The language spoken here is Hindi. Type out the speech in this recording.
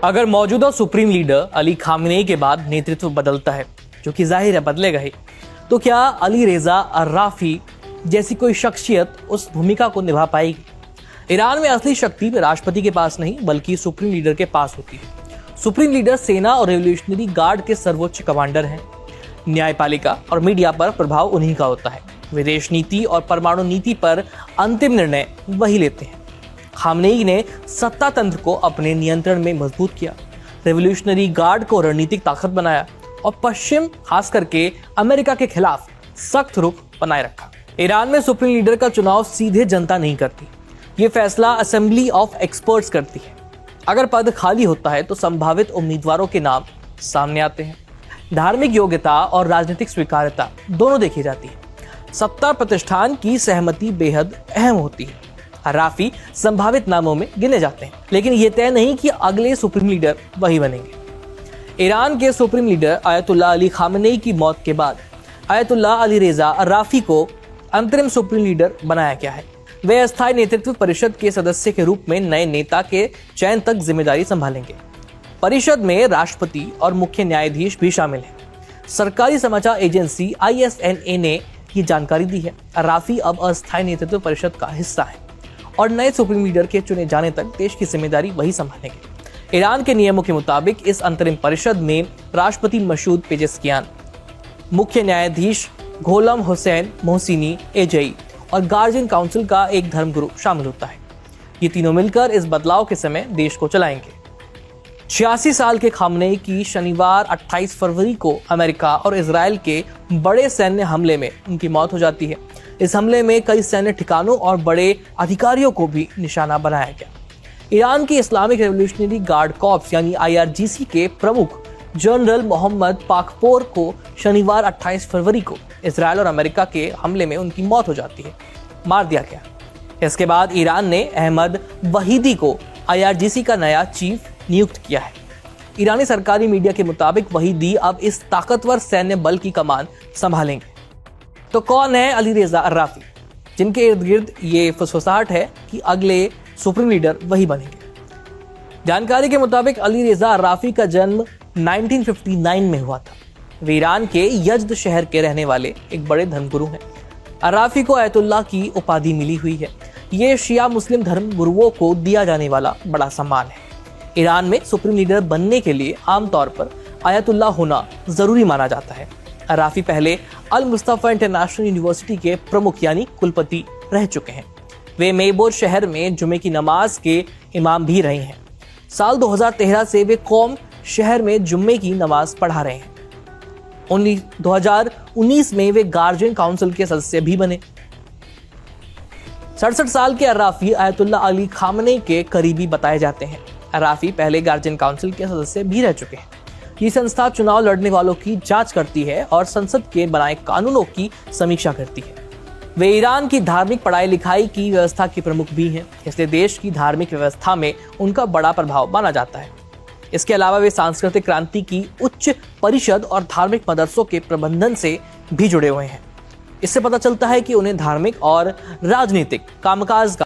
अगर मौजूदा सुप्रीम लीडर अली खामनेई के बाद नेतृत्व बदलता है, जो कि जाहिर है बदलेगा ही, तो क्या अली रेजा अर्राफी जैसी कोई शख्सियत उस भूमिका को निभा पाएगी? ईरान में असली शक्ति राष्ट्रपति के पास नहीं बल्कि सुप्रीम लीडर के पास होती है। सुप्रीम लीडर सेना और रेवोल्यूशनरी गार्ड के सर्वोच्च कमांडर हैं। न्यायपालिका और मीडिया पर प्रभाव उन्हीं का होता है। विदेश नीति और परमाणु नीति पर अंतिम निर्णय वही लेते हैं। खामनेई ने सत्ता तंत्र को अपने नियंत्रण में मजबूत किया, रेवोल्यूशनरी गार्ड को रणनीतिक ताकत बनाया और पश्चिम खास करके अमेरिका के खिलाफ सख्त रुख बनाए रखा। ईरान में सुप्रीम लीडर का चुनाव सीधे जनता नहीं करती, ये फैसला असेंबली ऑफ एक्सपर्ट्स करती है। अगर पद खाली होता है तो संभावित उम्मीदवारों के नाम सामने आते हैं। धार्मिक योग्यता और राजनीतिक स्वीकार्यता दोनों देखी जाती है। सत्ता प्रतिष्ठान की सहमति बेहद अहम होती है। अर्राफी संभावित नामों में गिने जाते हैं, लेकिन यह तय नहीं कि अगले सुप्रीम लीडर वही बनेंगे। ईरान के supreme leader Ayatollah Ali Khamenei की मौत के बाद आयतुल्लाह अली रेजा अर्राफी को अंतरिम सुप्रीम लीडर बनाया गया है। वे अस्थायी नेतृत्व परिषद के सदस्य के रूप में नए नेता के चयन तक जिम्मेदारी संभालेंगे। परिषद में राष्ट्रपति और मुख्य न्यायाधीश भी शामिल हैं। सरकारी समाचार एजेंसी ISNA ने ये जानकारी दी है। अर्राफी अब अस्थायी नेतृत्व परिषद का हिस्सा है और नए सुप्रीम लीडर के चुने जाने तक देश की जिम्मेदारी वही संभालेंगे। ईरान के नियमों के मुताबिक इस अंतरिम परिषद में राष्ट्रपति मसूद पेजेस्कियान, मुख्य न्यायाधीश घोलम हुसैन मोहसिनी एजई और गार्जियन काउंसिल का एक धर्मगुरु शामिल होता है। ये तीनों मिलकर इस बदलाव के समय देश को चलाएंगे। 86 साल के खामनेई की शनिवार 28 फरवरी को अमेरिका और इजराइल के बड़े सैन्य हमले में उनकी मौत हो जाती है। इस हमले में कई सैन्य ठिकानों और बड़े अधिकारियों को भी निशाना बनाया गया। ईरान की इस्लामिक रेवोल्यूशनरी गार्ड कॉर्प्स यानी IRGC के प्रमुख जनरल मोहम्मद पाकपोर को शनिवार 28 फरवरी को इजराइल और अमेरिका के हमले में उनकी मौत हो जाती है, मार दिया गया। इसके बाद ईरान ने अहमद वहीदी को IRGC का नया चीफ नियुक्त किया है। ईरानी सरकारी मीडिया के मुताबिक वहीदी अब इस ताकतवर सैन्य बल की कमान संभालेंगे। तो कौन है अली रेजा अर्राफी, जिनके इर्द गिर्द ये फुसफुसाहट है कि अगले सुप्रीम लीडर वही बनेंगे? जानकारी के मुताबिक अली रेजा अर्राफी का जन्म 1959 में हुआ था। वे ईरान के यज्द शहर के रहने वाले एक बड़े धर्मगुरु हैं। अर्राफी को आयतुल्लाह की उपाधि मिली हुई है। ये शिया मुस्लिम धर्मगुरुओं को दिया जाने वाला बड़ा सम्मान है। ईरान में सुप्रीम लीडर बनने के लिए आमतौर पर आयतुल्लाह होना जरूरी माना जाता है। अर्राफी पहले अल मुस्तफा इंटरनेशनल यूनिवर्सिटी के प्रमुख यानी कुलपति रह चुके हैं। वे मेबोर शहर में जुमे की नमाज के इमाम भी रहे हैं। साल 2013 से वे कौम शहर में जुम्मे की नमाज पढ़ा रहे हैं। 2019 में वे गार्जियन काउंसिल के सदस्य भी बने। 67 साल के अर्राफी आयतुल्लाह अली खामनेई के करीबी बताए जाते हैं। अर्राफी पहले गार्जियन काउंसिल के सदस्य भी रह चुके हैं। ये संस्था चुनाव लड़ने वालों की जांच करती है और संसद के बनाए कानूनों की समीक्षा करती है। वे ईरान की धार्मिक पढ़ाई लिखाई की व्यवस्था के प्रमुख भी हैं, इसलिए देश की धार्मिक व्यवस्था में उनका बड़ा प्रभाव माना जाता है। इसके अलावा वे सांस्कृतिक क्रांति की उच्च परिषद और धार्मिक मदरसों के प्रबंधन से भी जुड़े हुए हैं। इससे पता चलता है कि उन्हें धार्मिक और राजनीतिक कामकाज का